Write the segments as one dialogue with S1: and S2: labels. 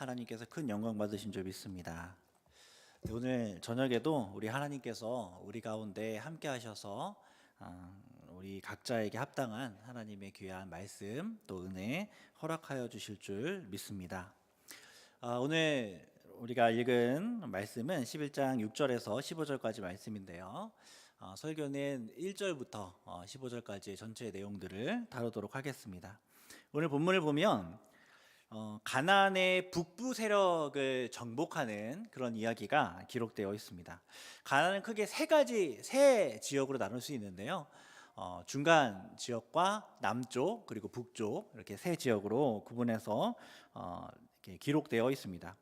S1: 하나님께서 큰 영광 받으신 줄 믿습니다. 네, 오늘 저녁에도 우리 하나님께서 우리 가운데 함께 하셔서 우리 각자에게 합당한 하나님의 귀한 말씀 또 은혜 허락하여 주실 줄 믿습니다. 오늘 우리가 읽은 말씀은 11장 6절에서 15절까지 말씀인데요. 설교는 1절부터 15절까지의 전체 내용들을 다루도록 하겠습니다. 오늘 본문을 보면 가나안의 북부 세력을 정복하는 그런 이야기가 기록되어 있습니다. 가나안은 크게 세 지역으로 나눌 수 있는데요. 중간 지역과 남쪽 그리고 북쪽 이렇게 세 지역으로 구분해서 이렇게 기록되어 있습니다.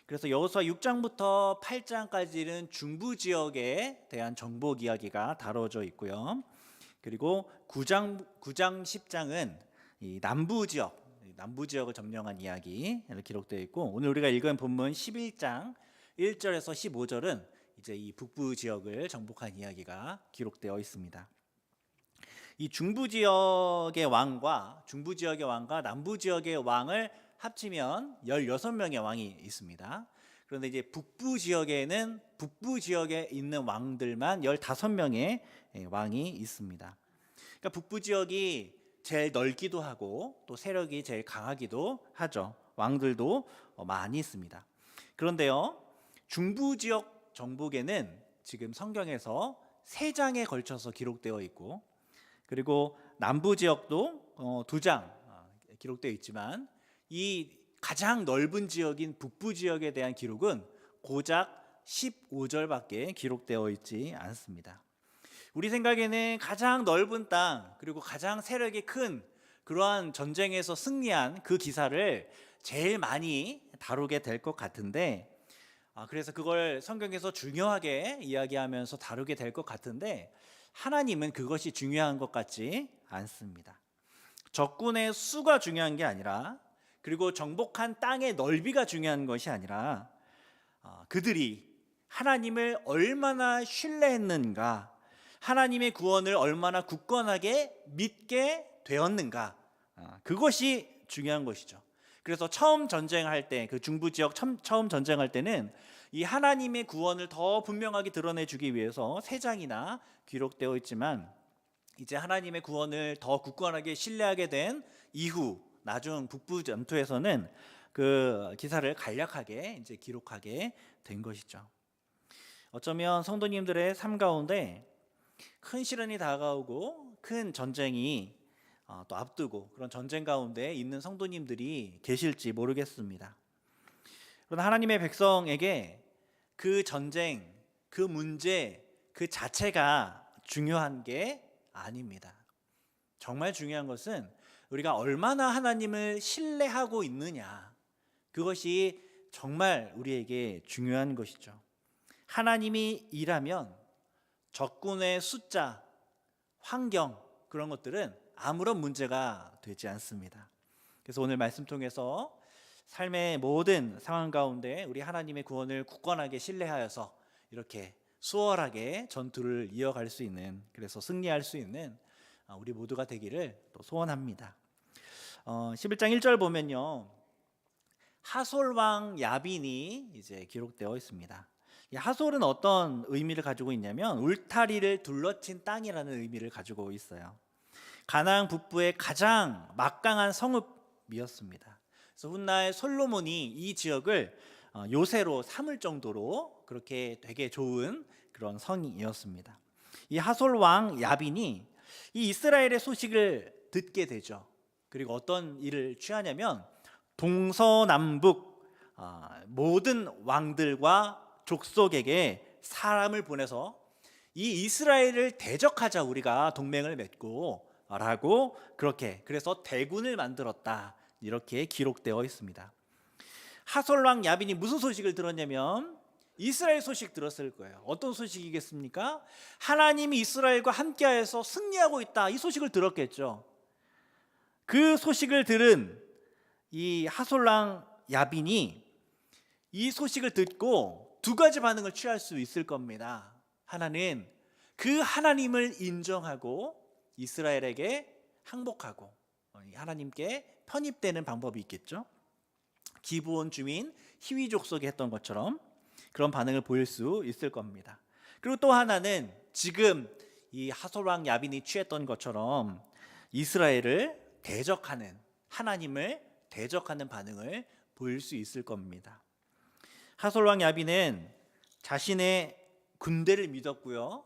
S1: 그래서 여호수아 6장부터 8장까지는 중부 지역에 대한 정복 이야기가 다뤄져 있고요. 그리고 9장 10장은 이 남부 지역을 점령한 이야기 기록되어 있고, 오늘 우리가 읽은 본문 11장 1절에서 15절은 이제 이 북부 지역을 정복한 이야기가 기록되어 있습니다. 이 중부 지역의 왕과 남부 지역의 왕을 합치면 16명의 왕이 있습니다. 그런데 이제 북부 지역에 있는 왕들만 15명의 왕이 있습니다. 그러니까 북부 지역이 제일 넓기도 하고 또 세력이 제일 강하기도 하죠. 왕들도 많이 있습니다. 그런데요, 중부 지역 정복에는 지금 성경에서 3장에 걸쳐서 기록되어 있고, 그리고 남부 지역도 2장 기록되어 있지만 이 가장 넓은 지역인 북부 지역에 대한 기록은 고작 15절밖에 기록되어 있지 않습니다. 우리 생각에는 가장 넓은 땅 그리고 가장 세력이 큰 그러한 전쟁에서 승리한 그 기사를 제일 많이 다루게 될 것 같은데, 그래서 그걸 성경에서 중요하게 이야기하면서 다루게 될 것 같은데, 하나님은 그것이 중요한 것 같지 않습니다. 적군의 수가 중요한 게 아니라, 그리고 정복한 땅의 넓이가 중요한 것이 아니라, 그들이 하나님을 얼마나 신뢰했는가, 하나님의 구원을 얼마나 굳건하게 믿게 되었는가, 그것이 중요한 것이죠. 그래서 처음 전쟁할 때, 그 중부 지역 처음 전쟁할 때는 이 하나님의 구원을 더 분명하게 드러내주기 위해서 3장이나 기록되어 있지만, 이제 하나님의 구원을 더 굳건하게 신뢰하게 된 이후 나중 북부 전투에서는 그 기사를 간략하게 이제 기록하게 된 것이죠. 어쩌면 성도님들의 삶 가운데 큰 시련이 다가오고 큰 전쟁이 또 앞두고 그런 전쟁 가운데 있는 성도님들이 계실지 모르겠습니다. 그러나 하나님의 백성에게 그 전쟁, 그 문제 그 자체가 중요한 게 아닙니다. 정말 중요한 것은 우리가 얼마나 하나님을 신뢰하고 있느냐, 그것이 정말 우리에게 중요한 것이죠. 하나님이 일하면 적군의 숫자, 환경, 그런 것들은 아무런 문제가 되지 않습니다. 그래서 오늘 말씀 통해서 삶의 모든 상황 가운데 우리 하나님의 구원을 굳건하게 신뢰하여서 이렇게 수월하게 전투를 이어갈 수 있는, 그래서 승리할 수 있는 우리 모두가 되기를 또 소원합니다. 11장 1절 보면요, 하솔 왕 야빈이 이제 기록되어 있습니다. 이 하솔은 어떤 의미를 가지고 있냐면 울타리를 둘러친 땅이라는 의미를 가지고 있어요. 가나안 북부의 가장 막강한 성읍이었습니다. 그래서 훗날 솔로몬이 이 지역을 요새로 삼을 정도로 그렇게 되게 좋은 그런 성이었습니다. 이 하솔 왕 야빈이 이 이스라엘의 소식을 듣게 되죠. 그리고 어떤 일을 취하냐면 동서남북 모든 왕들과 족속에게 사람을 보내서 이 이스라엘을 대적하자, 우리가 동맹을 맺고 라고, 그래서 대군을 만들었다, 이렇게 기록되어 있습니다. 하솔왕 야빈이 무슨 소식을 들었냐면 이스라엘 소식 들었을 거예요. 어떤 소식이겠습니까? 하나님이 이스라엘과 함께하여서 승리하고 있다, 이 소식을 들었겠죠. 그 소식을 들은 이 하솔왕 야빈이 이 소식을 듣고 2가지 반응을 취할 수 있을 겁니다. 하나는 그 하나님을 인정하고 이스라엘에게 항복하고 하나님께 편입되는 방법이 있겠죠. 기브온 주민 히위 족속이 했던 것처럼 그런 반응을 보일 수 있을 겁니다. 그리고 또 하나는 지금 이 하솔 왕 야빈이 취했던 것처럼 이스라엘을 대적하는, 하나님을 대적하는 반응을 보일 수 있을 겁니다. 하솔 왕 야빈은 자신의 군대를 믿었고요,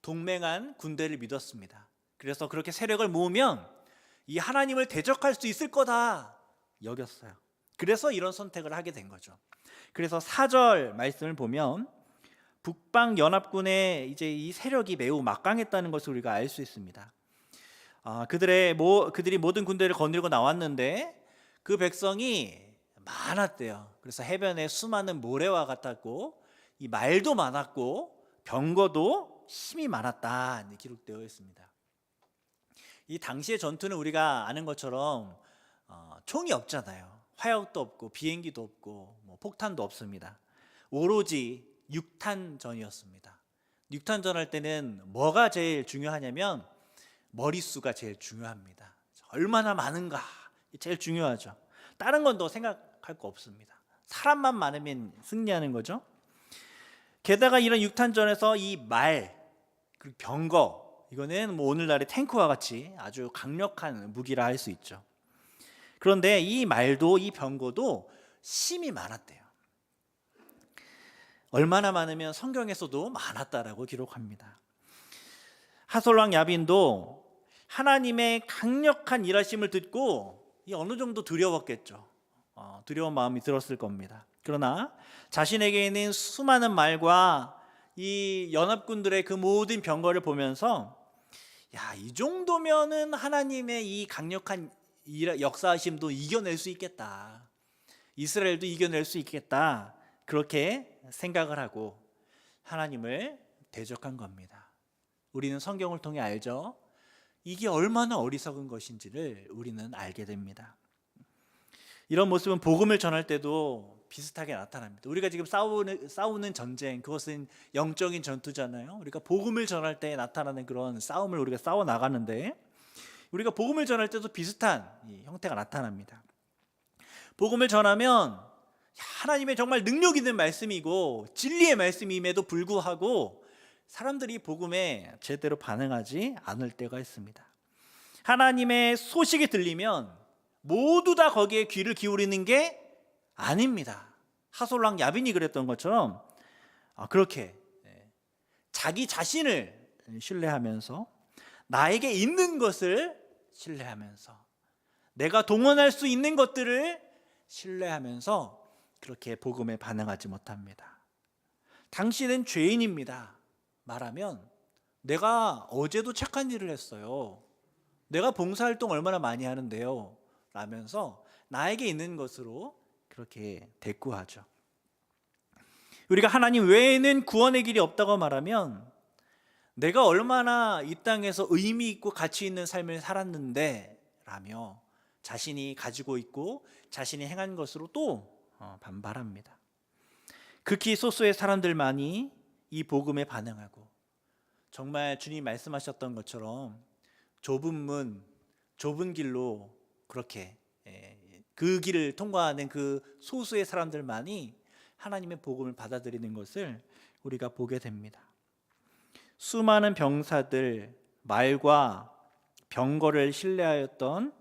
S1: 동맹한 군대를 믿었습니다. 그래서 그렇게 세력을 모으면 이 하나님을 대적할 수 있을 거다 여겼어요. 그래서 이런 선택을 하게 된 거죠. 그래서 4절 말씀을 보면 북방 연합군의 이제 이 세력이 매우 막강했다는 것을 우리가 알 수 있습니다. 그들이 모든 군대를 거느리고 나왔는데 그 백성이 많았대요. 그래서 해변에 수많은 모래와 같았고 이 말도 많았고 병거도 힘이 많았다 기록되어 있습니다. 이 당시의 전투는 우리가 아는 것처럼 총이 없잖아요. 화약도 없고 비행기도 없고 뭐 폭탄도 없습니다. 오로지 육탄전이었습니다. 육탄전 할 때는 뭐가 제일 중요하냐면 머릿수가 제일 중요합니다. 얼마나 많은가 제일 중요하죠. 다른 건 더 생각할 거 없습니다. 사람만 많으면 승리하는 거죠. 게다가 이런 육탄전에서 이 말 그리고 병거, 이거는 뭐 오늘날의 탱크와 같이 아주 강력한 무기라 할 수 있죠. 그런데 이 말도 이 병거도 힘이 많았대요. 얼마나 많으면 성경에서도 많았다라고 기록합니다. 하솔 왕 야빈도 하나님의 강력한 일하심을 듣고 어느 정도 두려웠겠죠. 두려운 마음이 들었을 겁니다. 그러나 자신에게 있는 수많은 말과 이 연합군들의 그 모든 병거를 보면서 이 정도면은 하나님의 이 강력한 역사하심도 이겨낼 수 있겠다. 이스라엘도 이겨낼 수 있겠다. 그렇게 생각을 하고 하나님을 대적한 겁니다. 우리는 성경을 통해 알죠. 이게 얼마나 어리석은 것인지를 우리는 알게 됩니다. 이런 모습은 복음을 전할 때도 비슷하게 나타납니다. 우리가 지금 싸우는 전쟁, 그것은 영적인 전투잖아요. 우리가 복음을 전할 때 나타나는 그런 싸움을 우리가 싸워 나가는데 우리가 복음을 전할 때도 비슷한 형태가 나타납니다. 복음을 전하면 하나님의 정말 능력 있는 말씀이고 진리의 말씀임에도 불구하고 사람들이 복음에 제대로 반응하지 않을 때가 있습니다. 하나님의 소식이 들리면 모두 다 거기에 귀를 기울이는 게 아닙니다. 하솔 왕 야빈이 그랬던 것처럼 그렇게 자기 자신을 신뢰하면서 나에게 있는 것을 신뢰하면서 내가 동원할 수 있는 것들을 신뢰하면서 그렇게 복음에 반응하지 못합니다. 당신은 죄인입니다. 말하면 내가 어제도 착한 일을 했어요. 내가 봉사활동 얼마나 많이 하는데요. 라면서 나에게 있는 것으로 그렇게 대꾸하죠. 우리가 하나님 외에는 구원의 길이 없다고 말하면 내가 얼마나 이 땅에서 의미 있고 가치 있는 삶을 살았는데 라며 자신이 가지고 있고 자신이 행한 것으로 또 반발합니다. 극히 소수의 사람들만이 이 복음에 반응하고 정말 주님 말씀하셨던 것처럼 좁은 문, 좁은 길로 그렇게 그 길을 통과하는 그 소수의 사람들만이 하나님의 복음을 받아들이는 것을 우리가 보게 됩니다. 수많은 병사들, 말과 병거를 신뢰하였던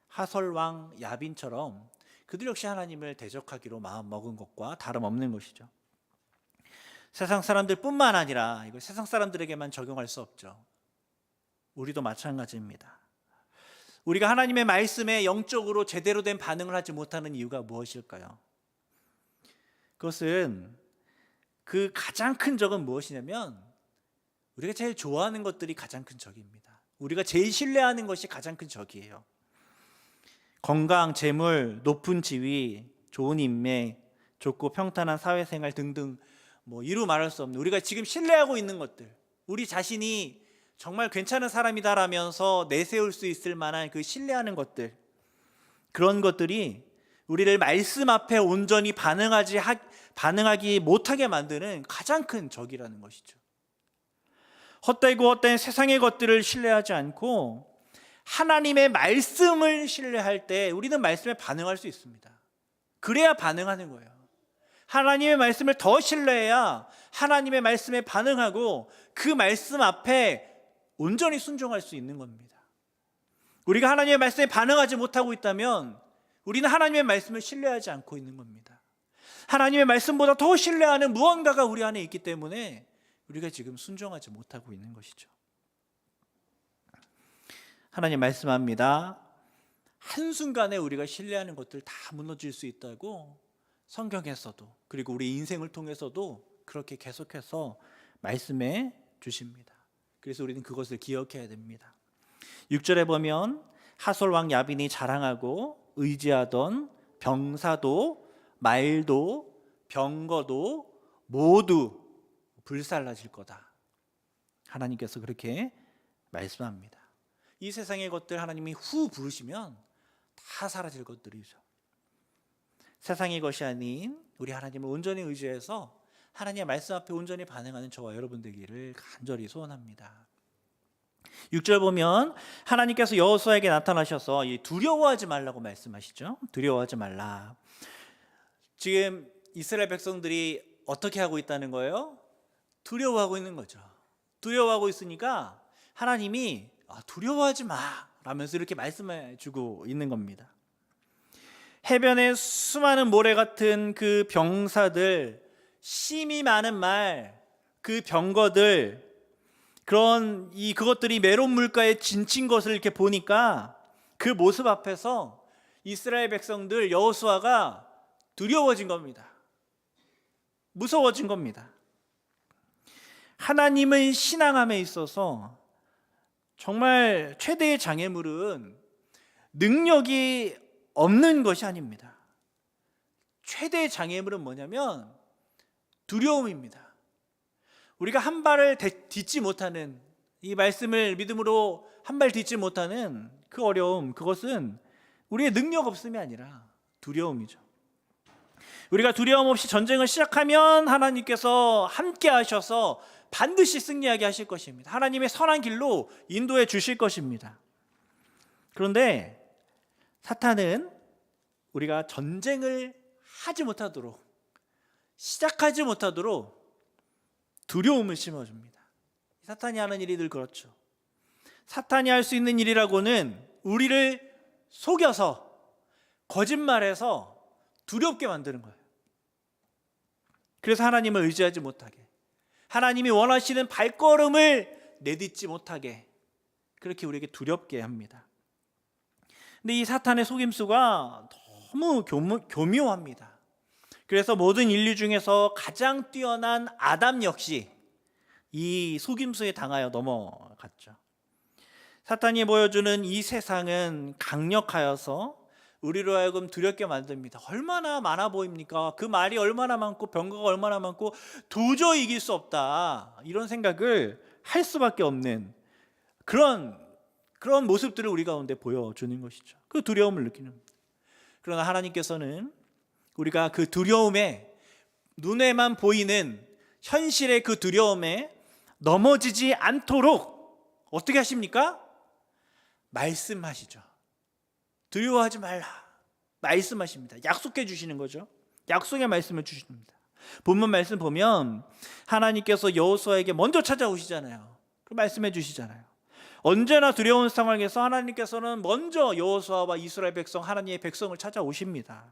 S1: 하솔 왕 야빈처럼 그들 역시 하나님을 대적하기로 마음먹은 것과 다름없는 것이죠. 세상 사람들뿐만 아니라 이거 세상 사람들에게만 적용할 수 없죠. 우리도 마찬가지입니다. 우리가 하나님의 말씀에 영적으로 제대로 된 반응을 하지 못하는 이유가 무엇일까요? 그것은 그 가장 큰 적은 무엇이냐면 우리가 제일 좋아하는 것들이 가장 큰 적입니다. 우리가 제일 신뢰하는 것이 가장 큰 적이에요. 건강, 재물, 높은 지위, 좋은 인맥, 좋고 평탄한 사회생활 등등 이루 말할 수 없는 우리가 지금 신뢰하고 있는 것들, 우리 자신이 정말 괜찮은 사람이다라면서 내세울 수 있을 만한 그 신뢰하는 것들, 그런 것들이 우리를 말씀 앞에 온전히 반응하기 못하게 만드는 가장 큰 적이라는 것이죠. 헛되고 헛된 세상의 것들을 신뢰하지 않고 하나님의 말씀을 신뢰할 때 우리는 말씀에 반응할 수 있습니다. 그래야 반응하는 거예요. 하나님의 말씀을 더 신뢰해야 하나님의 말씀에 반응하고 그 말씀 앞에 온전히 순종할 수 있는 겁니다. 우리가 하나님의 말씀에 반응하지 못하고 있다면 우리는 하나님의 말씀을 신뢰하지 않고 있는 겁니다. 하나님의 말씀보다 더 신뢰하는 무언가가 우리 안에 있기 때문에 우리가 지금 순종하지 못하고 있는 것이죠. 하나님 말씀합니다. 한순간에 우리가 신뢰하는 것들 다 무너질 수 있다고 성경에서도 그리고 우리 인생을 통해서도 그렇게 계속해서 말씀해 주십니다. 그래서 우리는 그것을 기억해야 됩니다. 6절에 보면 하솔 왕 야빈이 자랑하고 의지하던 병사도 말도 병거도 모두 불살라질 거다. 하나님께서 그렇게 말씀합니다. 이 세상의 것들 하나님이 후 부르시면 다 사라질 것들이죠. 세상의 것이 아닌 우리 하나님을 온전히 의지해서 하나님의 말씀 앞에 온전히 반응하는 저와 여러분 되기를 간절히 소원합니다. 6절 보면 하나님께서 여호수아에게 나타나셔서 두려워하지 말라고 말씀하시죠. 두려워하지 말라. 지금 이스라엘 백성들이 어떻게 하고 있다는 거예요? 두려워하고 있는 거죠. 두려워하고 있으니까 하나님이 두려워하지 마 라면서 이렇게 말씀해 주고 있는 겁니다. 해변에 수많은 모래 같은 그 병사들, 심이 많은 말, 그 병거들, 그것들이 메론 물가에 진친 것을 이렇게 보니까 그 모습 앞에서 이스라엘 백성들 여호수아가 두려워진 겁니다. 무서워진 겁니다. 하나님을 신앙함에 있어서 정말 최대의 장애물은 능력이 없는 것이 아닙니다. 최대의 장애물은 뭐냐면 두려움입니다. 우리가 한 발을 딛지 못하는, 이 말씀을 믿음으로 한 발 딛지 못하는 그 어려움, 그것은 우리의 능력 없음이 아니라 두려움이죠. 우리가 두려움 없이 전쟁을 시작하면 하나님께서 함께 하셔서 반드시 승리하게 하실 것입니다. 하나님의 선한 길로 인도해 주실 것입니다. 그런데 사탄은 우리가 전쟁을 하지 못하도록, 시작하지 못하도록 두려움을 심어줍니다. 사탄이 하는 일이 늘 그렇죠. 사탄이 할 수 있는 일이라고는 우리를 속여서, 거짓말해서 두렵게 만드는 거예요. 그래서 하나님을 의지하지 못하게, 하나님이 원하시는 발걸음을 내딛지 못하게, 그렇게 우리에게 두렵게 합니다. 근데 이 사탄의 속임수가 너무 교묘합니다. 그래서 모든 인류 중에서 가장 뛰어난 아담 역시 이 속임수에 당하여 넘어갔죠. 사탄이 보여주는 이 세상은 강력하여서 우리로 하여금 두렵게 만듭니다. 얼마나 많아 보입니까? 그 말이 얼마나 많고 병거가 얼마나 많고 도저히 이길 수 없다, 이런 생각을 할 수밖에 없는 그런 모습들을 우리 가운데 보여주는 것이죠. 그 두려움을 느끼는 겁니다. 그러나 하나님께서는 우리가 그 두려움에, 눈에만 보이는 현실의 그 두려움에 넘어지지 않도록 어떻게 하십니까? 말씀하시죠. 두려워하지 말라 말씀하십니다. 약속해 주시는 거죠. 약속의 말씀을 주십니다. 본문 말씀 보면 하나님께서 여호수아에게 먼저 찾아오시잖아요. 그 말씀해 주시잖아요. 언제나 두려운 상황에서 하나님께서는 먼저 여호수아와 이스라엘 백성, 하나님의 백성을 찾아오십니다.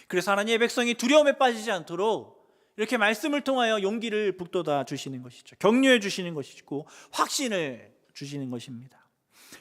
S1: 그래서 하나님의 백성이 두려움에 빠지지 않도록 이렇게 말씀을 통하여 용기를 북돋아 주시는 것이죠. 격려해 주시는 것이고 확신을 주시는 것입니다.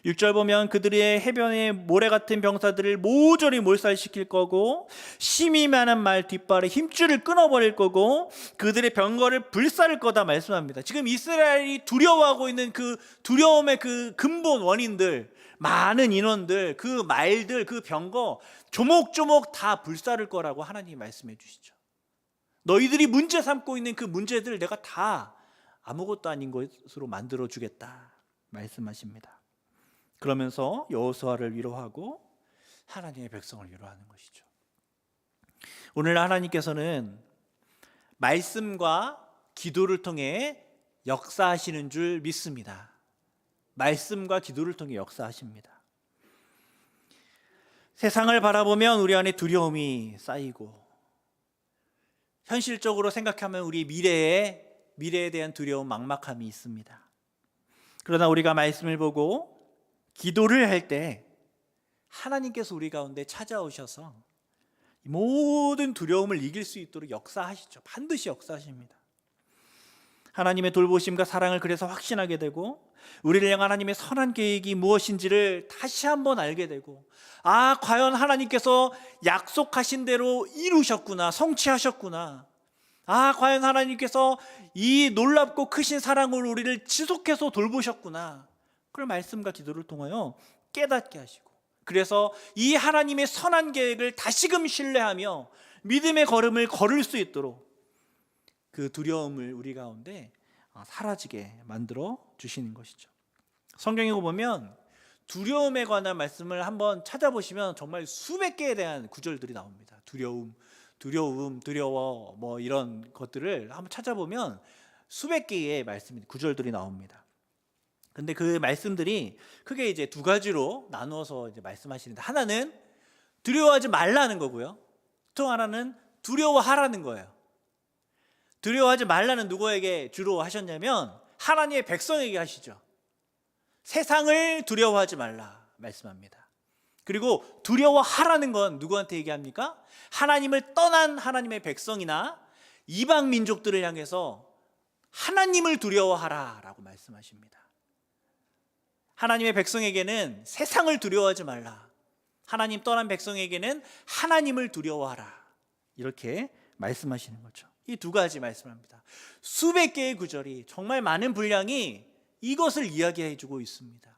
S1: 6절 보면 그들의 해변의 모래 같은 병사들을 모조리 몰살시킬 거고 심이 많은 말 뒷발에 힘줄을 끊어버릴 거고 그들의 병거를 불사를 거다 말씀합니다. 지금 이스라엘이 두려워하고 있는 그 두려움의 그 근본 원인들, 많은 인원들, 그 말들, 그 병거 조목조목 다 불사를 거라고 하나님이 말씀해 주시죠. 너희들이 문제 삼고 있는 그 문제들 내가 다 아무것도 아닌 것으로 만들어 주겠다 말씀하십니다. 그러면서 여호수아를 위로하고 하나님의 백성을 위로하는 것이죠. 오늘 하나님께서는 말씀과 기도를 통해 역사하시는 줄 믿습니다. 말씀과 기도를 통해 역사하십니다. 세상을 바라보면 우리 안에 두려움이 쌓이고, 현실적으로 생각하면 우리 미래에 대한 두려움, 막막함이 있습니다. 그러나 우리가 말씀을 보고 기도를 할 때 하나님께서 우리 가운데 찾아오셔서 모든 두려움을 이길 수 있도록 역사하시죠. 반드시 역사하십니다. 하나님의 돌보심과 사랑을 그래서 확신하게 되고, 우리를 향한 하나님의 선한 계획이 무엇인지를 다시 한번 알게 되고, 과연 하나님께서 약속하신 대로 이루셨구나, 성취하셨구나. 과연 하나님께서 이 놀랍고 크신 사랑으로 우리를 지속해서 돌보셨구나. 그걸 말씀과 기도를 통하여 깨닫게 하시고, 그래서 이 하나님의 선한 계획을 다시금 신뢰하며 믿음의 걸음을 걸을 수 있도록 그 두려움을 우리 가운데 사라지게 만들어 주시는 것이죠. 성경에 보면 두려움에 관한 말씀을 한번 찾아보시면 정말 수백 개에 대한 구절들이 나옵니다. 두려워, 뭐 이런 것들을 한번 찾아보면 수백 개의 구절들이 나옵니다. 근데 그 말씀들이 크게 이제 두 가지로 나누어서 이제 말씀하시는데, 하나는 두려워하지 말라는 거고요, 또 하나는 두려워하라는 거예요. 두려워하지 말라는 누구에게 주로 하셨냐면 하나님의 백성에게 하시죠. 세상을 두려워하지 말라 말씀합니다. 그리고 두려워하라는 건 누구한테 얘기합니까? 하나님을 떠난 하나님의 백성이나 이방 민족들을 향해서 하나님을 두려워하라 라고 말씀하십니다. 하나님의 백성에게는 세상을 두려워하지 말라, 하나님 떠난 백성에게는 하나님을 두려워하라, 이렇게 말씀하시는 거죠. 이 두 가지 말씀합니다. 수백 개의 구절이, 정말 많은 분량이 이것을 이야기해 주고 있습니다.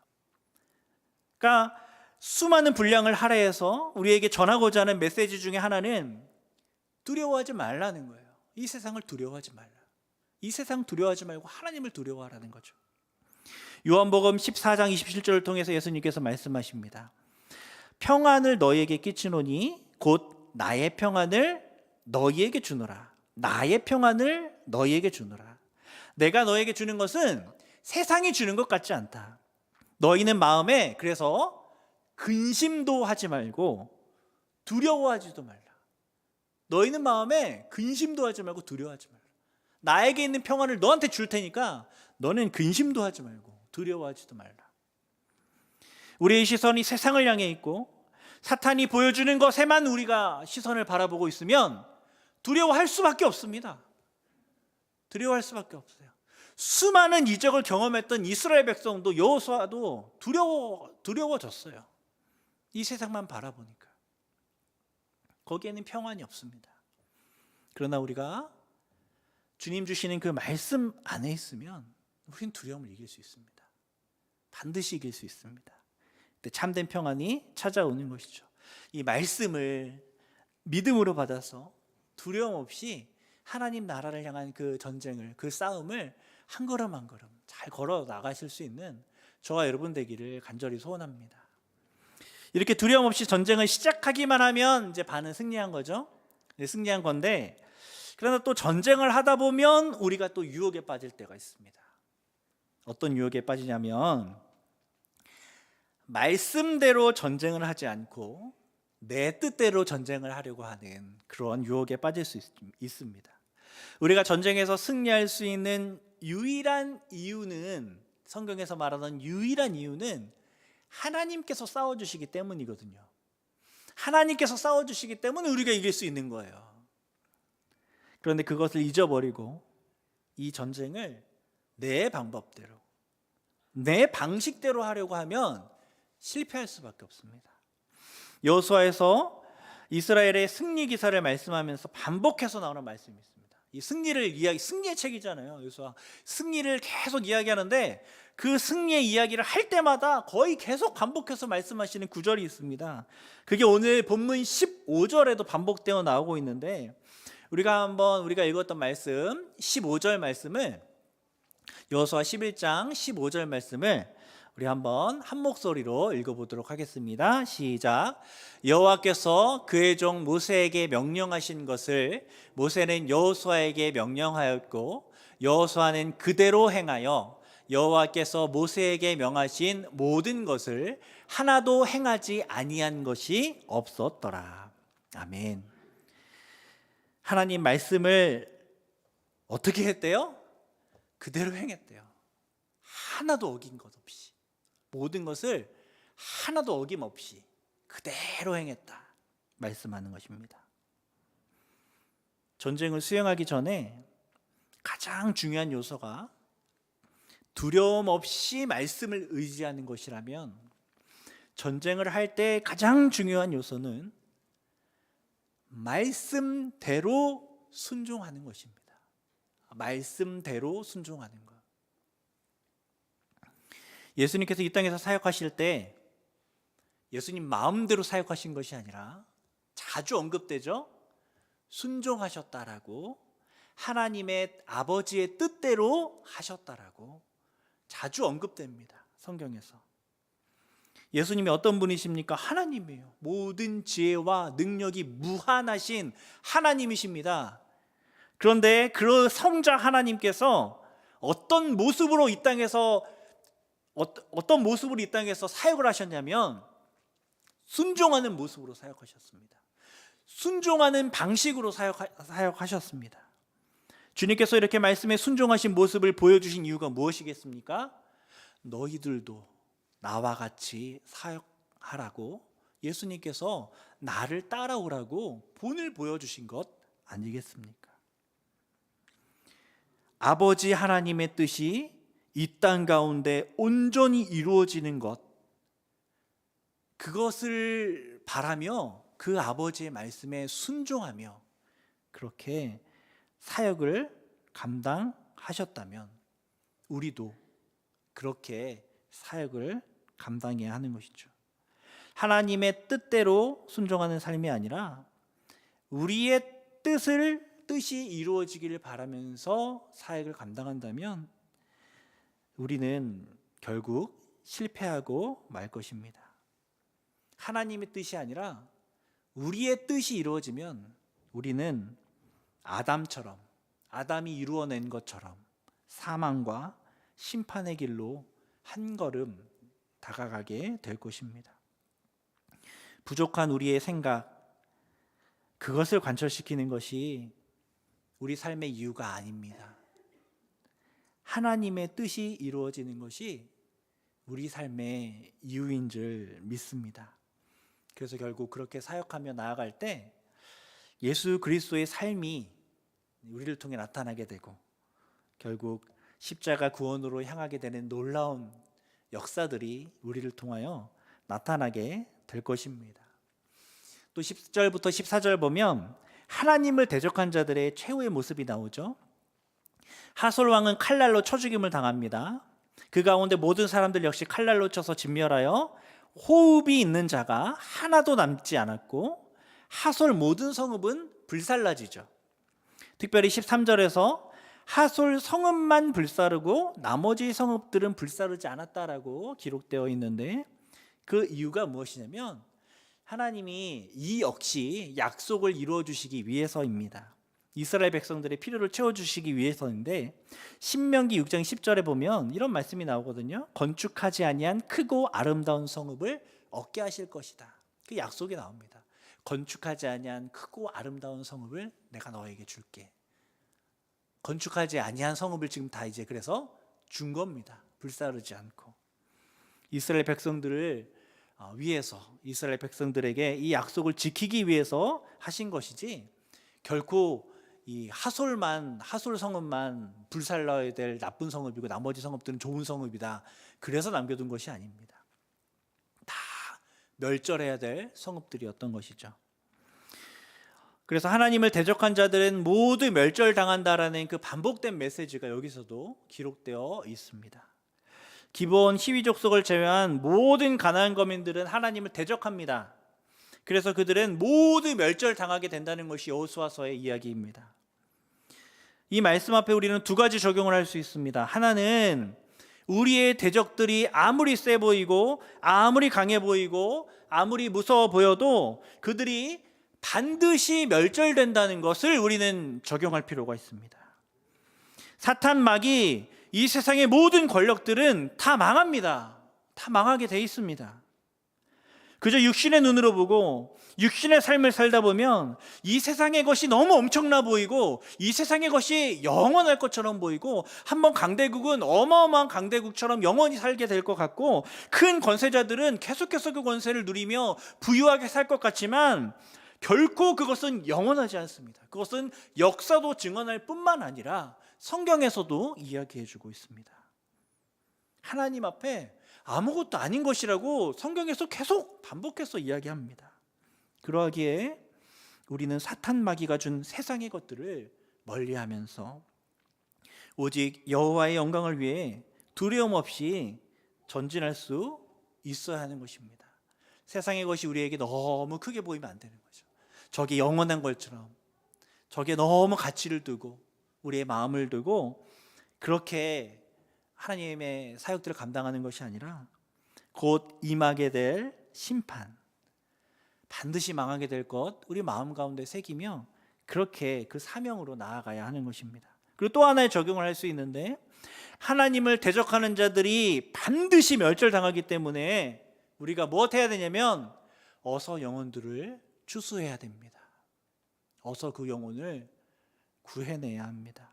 S1: 그러니까 수많은 분량을 할애해서 우리에게 전하고자 하는 메시지 중에 하나는 두려워하지 말라는 거예요. 이 세상을 두려워하지 말라. 이 세상 두려워하지 말고 하나님을 두려워하라는 거죠. 요한복음 14장 27절을 통해서 예수님께서 말씀하십니다. 평안을 너희에게 끼치노니 곧 나의 평안을 너희에게 주노라. 나의 평안을 너희에게 주노라. 내가 너희에게 주는 것은 세상이 주는 것 같지 않다. 너희는 마음에 그래서 근심도 하지 말고 두려워하지도 말라. 너희는 마음에 근심도 하지 말고 두려워하지 말라. 나에게 있는 평안을 너한테 줄 테니까 너는 근심도 하지 말고 두려워하지도 말라. 우리의 시선이 세상을 향해 있고 사탄이 보여주는 것에만 우리가 시선을 바라보고 있으면 두려워할 수밖에 없습니다. 두려워할 수밖에 없어요. 수많은 이적을 경험했던 이스라엘 백성도, 여호수아도 두려워졌어요. 이 세상만 바라보니까. 거기에는 평안이 없습니다. 그러나 우리가 주님 주시는 그 말씀 안에 있으면 우리는 두려움을 이길 수 있습니다. 반드시 이길 수 있습니다. 참된 평안이 찾아오는 것이죠. 이 말씀을 믿음으로 받아서 두려움 없이 하나님 나라를 향한 그 전쟁을, 그 싸움을 한 걸음 한 걸음 잘 걸어 나가실 수 있는 저와 여러분 되기를 간절히 소원합니다. 이렇게 두려움 없이 전쟁을 시작하기만 하면 이제 반은 승리한 거죠. 승리한 건데, 그러나 또 전쟁을 하다 보면 우리가 또 유혹에 빠질 때가 있습니다. 어떤 유혹에 빠지냐면, 말씀대로 전쟁을 하지 않고 내 뜻대로 전쟁을 하려고 하는 그런 유혹에 빠질 수 있습니다. 우리가 전쟁에서 승리할 수 있는 유일한 이유는, 성경에서 말하는 유일한 이유는 하나님께서 싸워주시기 때문이거든요. 하나님께서 싸워주시기 때문에 우리가 이길 수 있는 거예요. 그런데 그것을 잊어버리고 이 전쟁을 내 방법대로, 내 방식대로 하려고 하면 실패할 수밖에 없습니다. 여호수아에서 이스라엘의 승리 기사를 말씀하면서 반복해서 나오는 말씀이 있습니다. 이 승리의 책이잖아요. 여호수아 승리를 계속 이야기하는데, 그 승리의 이야기를 할 때마다 거의 계속 반복해서 말씀하시는 구절이 있습니다. 그게 오늘 본문 15절에도 반복되어 나오고 있는데, 우리가 읽었던 말씀 15절 말씀을, 여호수아 11장 15절 말씀을 우리 한번 한 목소리로 읽어보도록 하겠습니다. 시작. 여호와께서 그의 종 모세에게 명령하신 것을 모세는 여호수아에게 명령하였고 여호수아는 그대로 행하여 여호와께서 모세에게 명하신 모든 것을 하나도 행하지 아니한 것이 없었더라. 아멘. 하나님 말씀을 어떻게 했대요? 그대로 행했대요. 하나도 어긴 것 없이, 모든 것을 하나도 어김없이 그대로 행했다 말씀하는 것입니다. 전쟁을 수행하기 전에 가장 중요한 요소가 두려움 없이 말씀을 의지하는 것이라면, 전쟁을 할 때 가장 중요한 요소는 말씀대로 순종하는 것입니다. 말씀대로 순종하는 것. 예수님께서 이 땅에서 사역하실 때 예수님 마음대로 사역하신 것이 아니라 자주 언급되죠. 순종하셨다라고, 하나님의 아버지의 뜻대로 하셨다라고 자주 언급됩니다. 성경에서. 예수님이 어떤 분이십니까? 하나님이에요. 모든 지혜와 능력이 무한하신 하나님이십니다. 그런데 그 성자 하나님께서 어떤 모습으로 이 땅에서 사역을 하셨냐면, 순종하는 모습으로 사역하셨습니다. 순종하는 방식으로 사역하셨습니다. 주님께서 이렇게 말씀에 순종하신 모습을 보여주신 이유가 무엇이겠습니까? 너희들도 나와 같이 사역하라고 예수님께서 나를 따라오라고 본을 보여주신 것 아니겠습니까? 아버지 하나님의 뜻이 이 땅 가운데 온전히 이루어지는 것, 그것을 바라며 그 아버지의 말씀에 순종하며 그렇게 사역을 감당하셨다면 우리도 그렇게 사역을 감당해야 하는 것이죠. 하나님의 뜻대로 순종하는 삶이 아니라 우리의 뜻이 이루어지기를 바라면서 사역을 감당한다면 우리는 결국 실패하고 말 것입니다. 하나님의 뜻이 아니라 우리의 뜻이 이루어지면 우리는 아담이 이루어낸 것처럼 사망과 심판의 길로 한 걸음 다가가게 될 것입니다. 부족한 우리의 생각, 그것을 관철시키는 것이 우리 삶의 이유가 아닙니다. 하나님의 뜻이 이루어지는 것이 우리 삶의 이유인 줄 믿습니다. 그래서 결국 그렇게 사역하며 나아갈 때 예수 그리스도의 삶이 우리를 통해 나타나게 되고 결국 십자가 구원으로 향하게 되는 놀라운 역사들이 우리를 통하여 나타나게 될 것입니다. 또 10절부터 14절 보면 하나님을 대적한 자들의 최후의 모습이 나오죠. 하솔 왕은 칼날로 쳐 죽임을 당합니다. 그 가운데 모든 사람들 역시 칼날로 쳐서 진멸하여 호흡이 있는 자가 하나도 남지 않았고 하솔 모든 성읍은 불살라지죠. 특별히 13절에서 하솔 성읍만 불사르고 나머지 성읍들은 불사르지 않았다라고 기록되어 있는데, 그 이유가 무엇이냐면 하나님이 이 역시 약속을 이루어 주시기 위해서입니다. 이스라엘 백성들의 필요를 채워주시기 위해서인데, 신명기 6장 10절에 보면 이런 말씀이 나오거든요. 건축하지 아니한 크고 아름다운 성읍을 얻게 하실 것이다. 그 약속이 나옵니다. 건축하지 아니한 크고 아름다운 성읍을 내가 너에게 줄게. 건축하지 아니한 성읍을 지금 다 이제 그래서 준 겁니다. 불사르지 않고. 이스라엘 백성들을 위해서, 이스라엘 백성들에게 이 약속을 지키기 위해서 하신 것이지, 결코 이 하솔 성읍만 불살라야 될 나쁜 성읍이고 나머지 성읍들은 좋은 성읍이다, 그래서 남겨둔 것이 아닙니다. 다 멸절해야 될 성읍들이었던 것이죠. 그래서 하나님을 대적한 자들은 모두 멸절당한다라는 그 반복된 메시지가 여기서도 기록되어 있습니다. 기브온 히위 족속을 제외한 모든 가나안 거민들은 하나님을 대적합니다. 그래서 그들은 모두 멸절당하게 된다는 것이 여호수아서의 이야기입니다. 이 말씀 앞에 우리는 두 가지 적용을 할 수 있습니다. 하나는 우리의 대적들이 아무리 세 보이고 아무리 강해 보이고 아무리 무서워 보여도 그들이 반드시 멸절된다는 것을 우리는 적용할 필요가 있습니다. 사탄 마귀 이 세상의 모든 권력들은 다 망합니다. 다 망하게 돼 있습니다. 그저 육신의 눈으로 보고 육신의 삶을 살다 보면 이 세상의 것이 너무 엄청나 보이고 이 세상의 것이 영원할 것처럼 보이고 한번 강대국은 어마어마한 강대국처럼 영원히 살게 될 것 같고 큰 권세자들은 계속해서 그 권세를 누리며 부유하게 살 것 같지만 결코 그것은 영원하지 않습니다. 그것은 역사도 증언할 뿐만 아니라 성경에서도 이야기해주고 있습니다. 하나님 앞에 아무것도 아닌 것이라고 성경에서 계속 반복해서 이야기합니다. 그러하기에 우리는 사탄 마귀가 준 세상의 것들을 멀리하면서 오직 여호와의 영광을 위해 두려움 없이 전진할 수 있어야 하는 것입니다. 세상의 것이 우리에게 너무 크게 보이면 안 되는 거죠. 저게 영원한 것처럼, 저게 너무 가치를 두고 우리의 마음을 두고 그렇게 하나님의 사역들을 감당하는 것이 아니라 곧 임하게 될 심판, 반드시 망하게 될 것 우리 마음 가운데 새기며 그렇게 그 사명으로 나아가야 하는 것입니다. 그리고 또 하나의 적용을 할 수 있는데 하나님을 대적하는 자들이 반드시 멸절당하기 때문에 우리가 무엇 해야 되냐면 어서 영혼들을 추수해야 됩니다. 어서 그 영혼을 구해내야 합니다.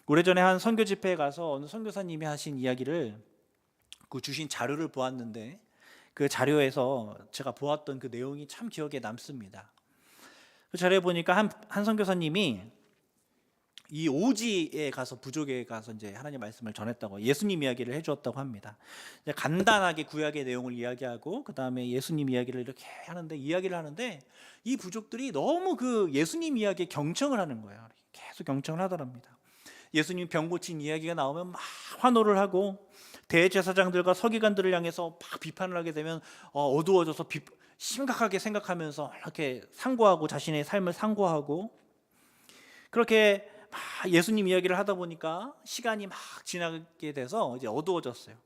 S1: 오래전에 한 선교 집회에 가서 어느 선교사님이 하신 이야기를 그 주신 자료를 보았는데 그 자료에서 제가 보았던 그 내용이 참 기억에 남습니다. 그 자료에 보니까 한 선교사님이 이 오지에 가서 부족에 가서 이제 하나님 말씀을 전했다고 예수님 이야기를 해주었다고 합니다. 이제 간단하게 구약의 내용을 이야기하고 그 다음에 예수님 이야기를 이렇게 이야기를 하는데 이 부족들이 너무 그 예수님 이야기에 경청을 하는 거예요. 계속 경청을 하더랍니다. 예수님 병 고친 이야기가 나오면 막 환호를 하고 대제사장들과 서기관들을 향해서 막 비판을 하게 되면 어두워져서 심각하게 생각하면서 이렇게 상고하고 자신의 삶을 상고하고 그렇게 막 예수님 이야기를 하다 보니까 시간이 막 지나게 돼서 이제 어두워졌어요.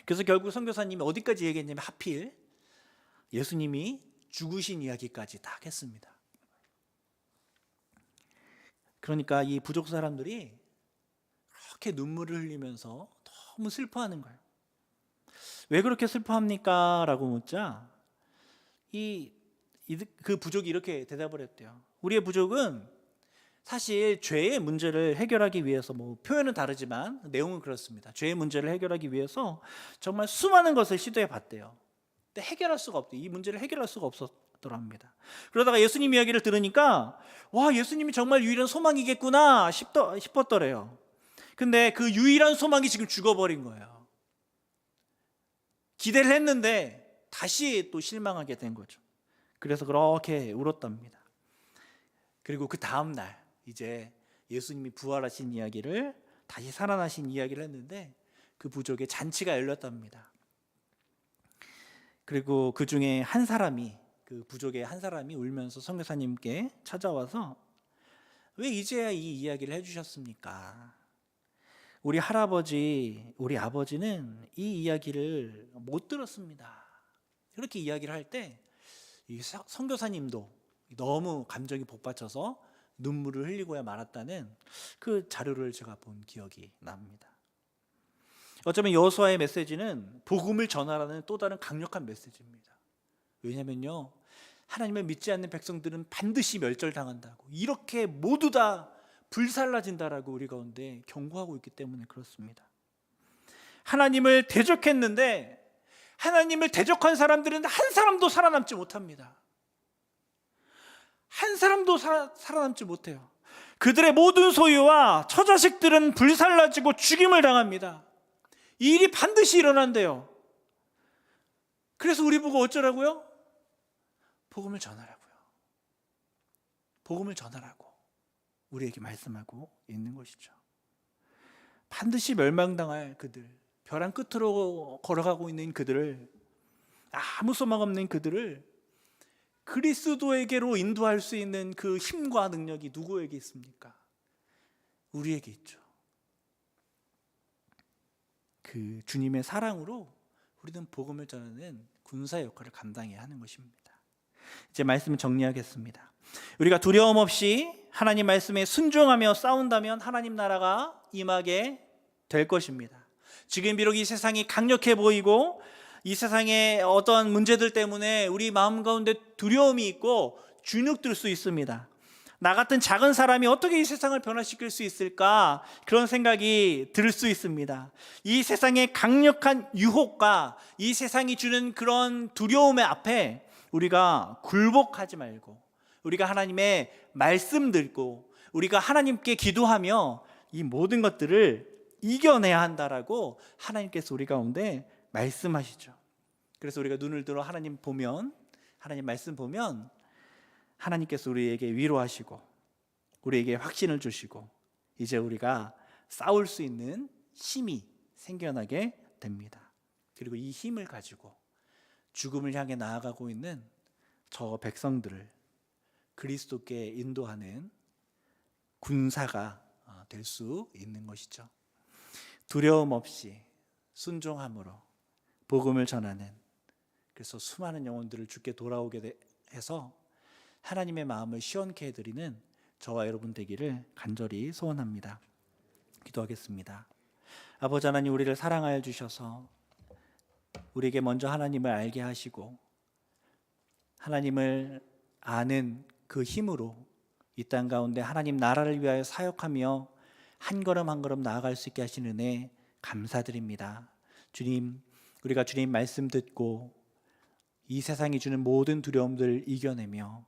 S1: 그래서 결국 선교사님이 어디까지 얘기했냐면 하필 예수님이 죽으신 이야기까지 딱 했습니다. 그러니까 이 부족 사람들이 그렇게 눈물을 흘리면서 너무 슬퍼하는 거예요. 왜 그렇게 슬퍼합니까? 라고 묻자 그 부족이 이렇게 대답을 했대요. 우리의 부족은 사실 죄의 문제를 해결하기 위해서 표현은 다르지만 내용은 그렇습니다. 죄의 문제를 해결하기 위해서 정말 수많은 것을 시도해 봤대요. 근데 해결할 수가 없대요. 이 문제를 해결할 수가 없었더랍니다. 그러다가 예수님 이야기를 들으니까 와, 예수님이 정말 유일한 소망이겠구나 싶었더래요. 근데 그 유일한 소망이 지금 죽어버린 거예요. 기대를 했는데 다시 또 실망하게 된 거죠. 그래서 그렇게 울었답니다. 그리고 그 다음 날 이제 예수님이 부활하신 이야기를 다시 살아나신 이야기를 했는데 그 부족의 잔치가 열렸답니다. 그리고 그 중에 한 사람이 그 부족의 한 사람이 울면서 선교사님께 찾아와서 왜 이제야 이 이야기를 해주셨습니까? 우리 할아버지, 우리 아버지는 이 이야기를 못 들었습니다. 그렇게 이야기를 할 때 이 선교사님도 너무 감정이 복받쳐서 눈물을 흘리고야 말았다는 그 자료를 제가 본 기억이 납니다. 어쩌면 여호수아의 메시지는 복음을 전하라는 또 다른 강력한 메시지입니다. 왜냐면요, 하나님을 믿지 않는 백성들은 반드시 멸절당한다고, 이렇게 모두 다 불살라진다라고 우리 가운데 경고하고 있기 때문에 그렇습니다. 하나님을 대적했는데 하나님을 대적한 사람들은 한 사람도 살아남지 못합니다. 한 사람도 살아남지 못해요. 그들의 모든 소유와 처자식들은 불살라지고 죽임을 당합니다. 이 일이 반드시 일어난대요. 그래서 우리 보고 어쩌라고요? 복음을 전하라고요. 복음을 전하라고 우리에게 말씀하고 있는 것이죠. 반드시 멸망당할 그들, 벼랑 끝으로 걸어가고 있는 그들을, 아무 소망 없는 그들을 그리스도에게로 인도할 수 있는 그 힘과 능력이 누구에게 있습니까? 우리에게 있죠. 그 주님의 사랑으로 우리는 복음을 전하는 군사의 역할을 감당해야 하는 것입니다. 이제 말씀을 정리하겠습니다. 우리가 두려움 없이 하나님 말씀에 순종하며 싸운다면 하나님 나라가 임하게 될 것입니다. 지금 비록 이 세상이 강력해 보이고 이 세상의 어떤 문제들 때문에 우리 마음 가운데 두려움이 있고 주눅들 수 있습니다. 나 같은 작은 사람이 어떻게 이 세상을 변화시킬 수 있을까? 그런 생각이 들 수 있습니다. 이 세상의 강력한 유혹과 이 세상이 주는 그런 두려움의 앞에 우리가 굴복하지 말고 우리가 하나님의 말씀 듣고 우리가 하나님께 기도하며 이 모든 것들을 이겨내야 한다라고 하나님께서 우리 가운데 말씀하시죠. 그래서 우리가 눈을 들어 하나님 보면, 하나님 말씀 보면 하나님께서 우리에게 위로하시고 우리에게 확신을 주시고 이제 우리가 싸울 수 있는 힘이 생겨나게 됩니다. 그리고 이 힘을 가지고 죽음을 향해 나아가고 있는 저 백성들을 그리스도께 인도하는 군사가 될 수 있는 것이죠. 두려움 없이 순종함으로 복음을 전하는, 그래서 수많은 영혼들을 주께 돌아오게 해서 하나님의 마음을 시원케 해드리는 저와 여러분 되기를 간절히 소원합니다. 기도하겠습니다. 아버지 하나님, 우리를 사랑하여 주셔서 우리에게 먼저 하나님을 알게 하시고 하나님을 아는 그 힘으로 이 땅 가운데 하나님 나라를 위하여 사역하며 한 걸음 한 걸음 나아갈 수 있게 하시는 은혜 감사드립니다. 주님, 우리가 주님 말씀 듣고 이 세상이 주는 모든 두려움들을 이겨내며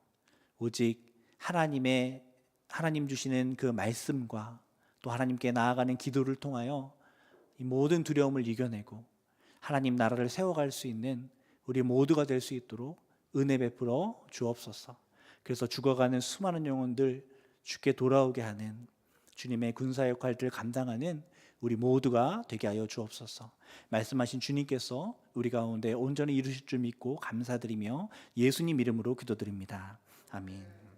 S1: 오직 하나님 주시는 그 말씀과 또 하나님께 나아가는 기도를 통하여 이 모든 두려움을 이겨내고 하나님 나라를 세워갈 수 있는 우리 모두가 될 수 있도록 은혜 베풀어 주옵소서. 그래서 죽어가는 수많은 영혼들 주께 돌아오게 하는 주님의 군사 역할들을 감당하는 우리 모두가 되게 하여 주옵소서. 말씀하신 주님께서 우리 가운데 온전히 이루실 줄 믿고 감사드리며 예수님 이름으로 기도드립니다. 아멘.